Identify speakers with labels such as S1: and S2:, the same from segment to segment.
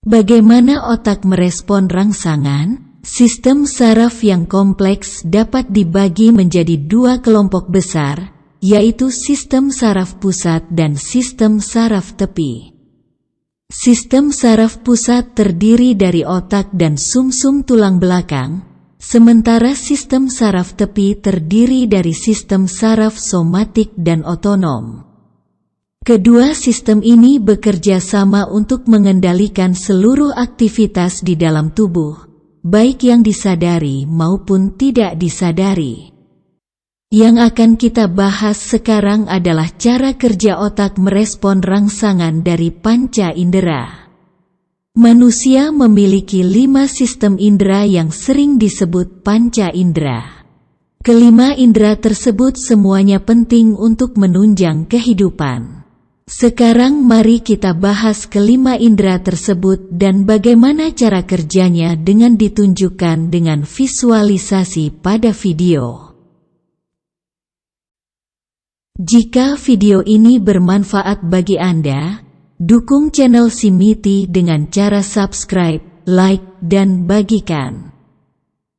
S1: Bagaimana otak merespon rangsangan? Sistem saraf yang kompleks dapat dibagi menjadi dua kelompok besar, yaitu sistem saraf pusat dan sistem saraf tepi. Sistem saraf pusat terdiri dari otak dan sumsum tulang belakang, sementara sistem saraf tepi terdiri dari sistem saraf somatik dan otonom. Kedua sistem ini bekerja sama untuk mengendalikan seluruh aktivitas di dalam tubuh, baik yang disadari maupun tidak disadari. Yang akan kita bahas sekarang adalah cara kerja otak merespon rangsangan dari panca indera. Manusia memiliki 5 sistem indera yang sering disebut panca indera. Kelima indera tersebut semuanya penting untuk menunjang kehidupan. Sekarang mari kita bahas kelima indera tersebut dan bagaimana cara kerjanya dengan ditunjukkan dengan visualisasi pada video. Jika video ini bermanfaat bagi Anda, dukung channel Simiti dengan cara subscribe, like, dan bagikan.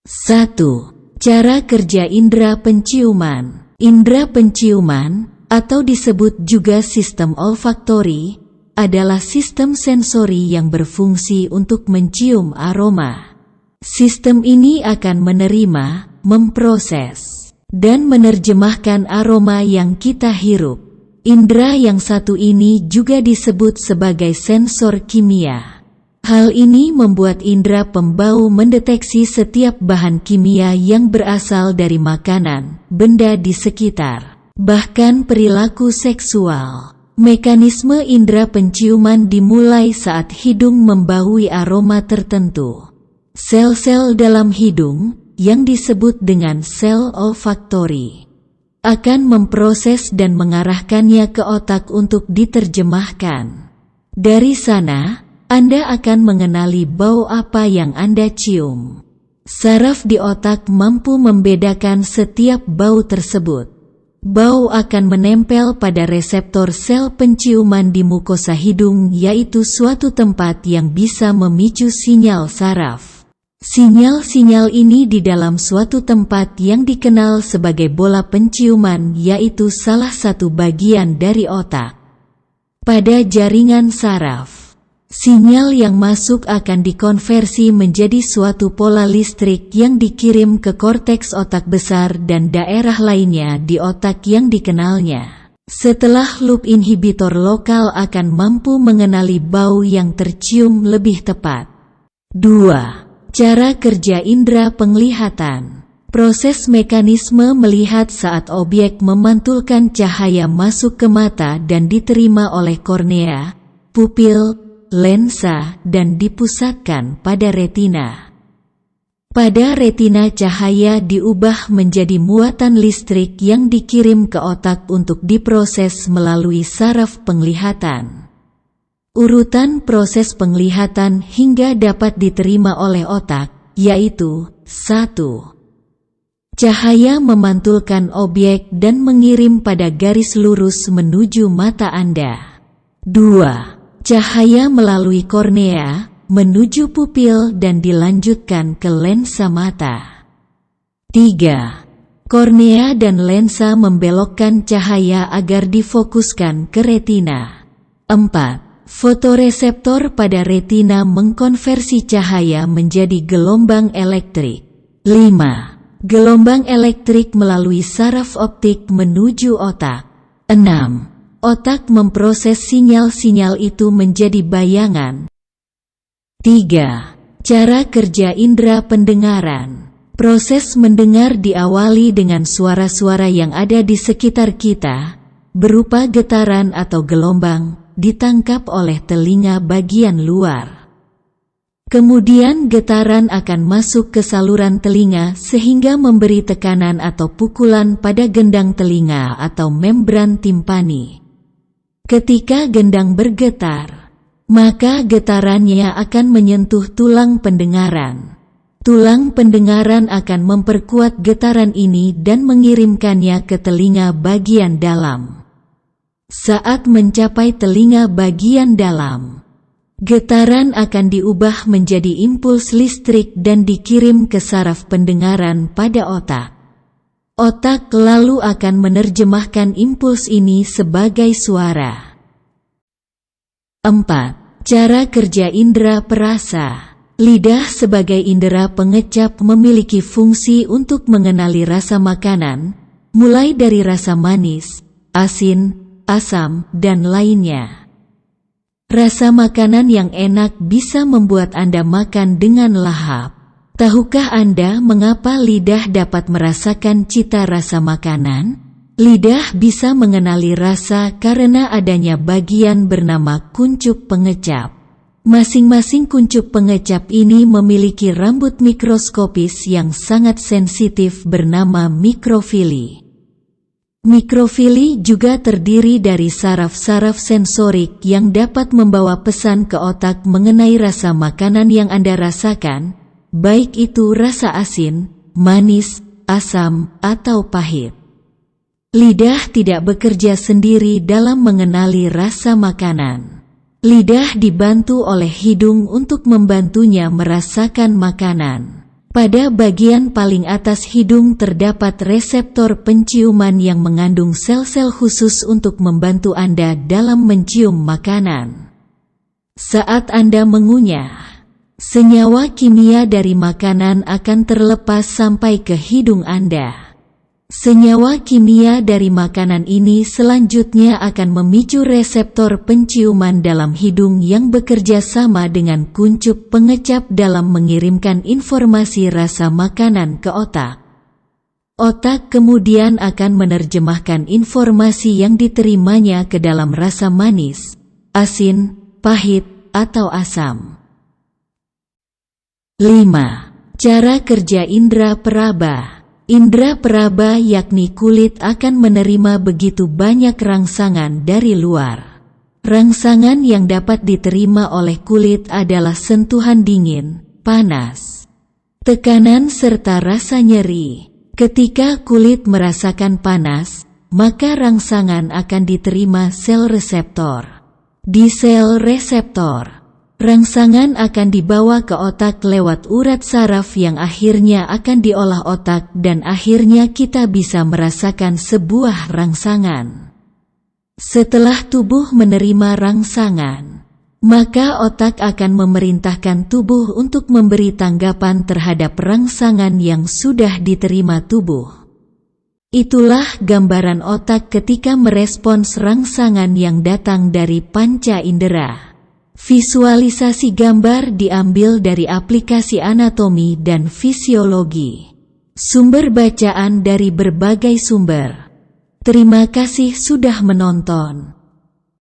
S1: 1. Cara kerja indera penciuman. Indera penciuman, atau disebut juga sistem olfaktori, adalah sistem sensori yang berfungsi untuk mencium aroma. Sistem ini akan menerima, memproses, dan menerjemahkan aroma yang kita hirup. Indera yang satu ini juga disebut sebagai sensor kimia. Hal ini membuat indera pembau mendeteksi setiap bahan kimia yang berasal dari makanan, benda di sekitar, bahkan perilaku seksual. Mekanisme indera penciuman dimulai saat hidung membaui aroma tertentu. Sel-sel dalam hidung, yang disebut dengan sel olfaktori, akan memproses dan mengarahkannya ke otak untuk diterjemahkan. Dari sana, Anda akan mengenali bau apa yang Anda cium. Saraf di otak mampu membedakan setiap bau tersebut. Bau akan menempel pada reseptor sel penciuman di mukosa hidung, yaitu suatu tempat yang bisa memicu sinyal saraf. Sinyal-sinyal ini di dalam suatu tempat yang dikenal sebagai bola penciuman, yaitu salah satu bagian dari otak. Pada jaringan saraf, sinyal yang masuk akan dikonversi menjadi suatu pola listrik yang dikirim ke korteks otak besar dan daerah lainnya di otak yang dikenalnya. Setelah loop inhibitor lokal akan mampu mengenali bau yang tercium lebih tepat. 2. Cara kerja indera penglihatan. Proses mekanisme melihat saat objek memantulkan cahaya masuk ke mata dan diterima oleh kornea, pupil, lensa, dan dipusatkan pada retina. Pada retina cahaya diubah menjadi muatan listrik yang dikirim ke otak untuk diproses melalui saraf penglihatan. Urutan proses penglihatan hingga dapat diterima oleh otak, yaitu 1. Cahaya memantulkan objek dan mengirim pada garis lurus menuju mata Anda. 2. Cahaya melalui kornea, menuju pupil dan dilanjutkan ke lensa mata. 3. Kornea dan lensa membelokkan cahaya agar difokuskan ke retina. 4. Fotoreseptor pada retina mengkonversi cahaya menjadi gelombang elektrik. 5. Gelombang elektrik melalui saraf optik menuju otak. 6. Otak memproses sinyal-sinyal itu menjadi bayangan. 3. Cara kerja indera pendengaran. Proses mendengar diawali dengan suara-suara yang ada di sekitar kita, berupa getaran atau gelombang, ditangkap oleh telinga bagian luar. Kemudian getaran akan masuk ke saluran telinga sehingga memberi tekanan atau pukulan pada gendang telinga atau membran timpani. Ketika gendang bergetar, maka getarannya akan menyentuh tulang pendengaran. Tulang pendengaran akan memperkuat getaran ini dan mengirimkannya ke telinga bagian dalam. Saat mencapai telinga bagian dalam, Getaran akan diubah menjadi impuls listrik dan dikirim ke saraf pendengaran pada otak. Otak lalu akan menerjemahkan impuls ini sebagai suara. 4. Cara kerja indera perasa. Lidah sebagai indera pengecap memiliki fungsi untuk mengenali rasa makanan, mulai dari rasa manis, asin, asam, dan lainnya. Rasa makanan yang enak bisa membuat Anda makan dengan lahap. Tahukah Anda mengapa lidah dapat merasakan cita rasa makanan? Lidah bisa mengenali rasa karena adanya bagian bernama kuncup pengecap. Masing-masing kuncup pengecap ini memiliki rambut mikroskopis yang sangat sensitif bernama mikrofili. Mikrofili juga terdiri dari saraf-saraf sensorik yang dapat membawa pesan ke otak mengenai rasa makanan yang Anda rasakan, baik itu rasa asin, manis, asam, atau pahit. Lidah tidak bekerja sendiri dalam mengenali rasa makanan. Lidah dibantu oleh hidung untuk membantunya merasakan makanan. Pada bagian paling atas hidung terdapat reseptor penciuman yang mengandung sel-sel khusus untuk membantu Anda dalam mencium makanan. Saat Anda mengunyah, senyawa kimia dari makanan akan terlepas sampai ke hidung Anda. Senyawa kimia dari makanan ini selanjutnya akan memicu reseptor penciuman dalam hidung yang bekerja sama dengan kuncup pengecap dalam mengirimkan informasi rasa makanan ke otak. Otak kemudian akan menerjemahkan informasi yang diterimanya ke dalam rasa manis, asin, pahit, atau asam. 5. Cara kerja indera peraba. Indera peraba yakni kulit akan menerima begitu banyak rangsangan dari luar. Rangsangan yang dapat diterima oleh kulit adalah sentuhan dingin, panas, tekanan serta rasa nyeri. Ketika kulit merasakan panas, maka rangsangan akan diterima sel reseptor. Di sel reseptor, rangsangan akan dibawa ke otak lewat urat saraf yang akhirnya akan diolah otak dan akhirnya kita bisa merasakan sebuah rangsangan. Setelah tubuh menerima rangsangan, maka otak akan memerintahkan tubuh untuk memberi tanggapan terhadap rangsangan yang sudah diterima tubuh. Itulah gambaran otak ketika merespons rangsangan yang datang dari panca indera. Visualisasi gambar diambil dari aplikasi anatomi dan fisiologi. Sumber bacaan dari berbagai sumber. Terima kasih sudah menonton.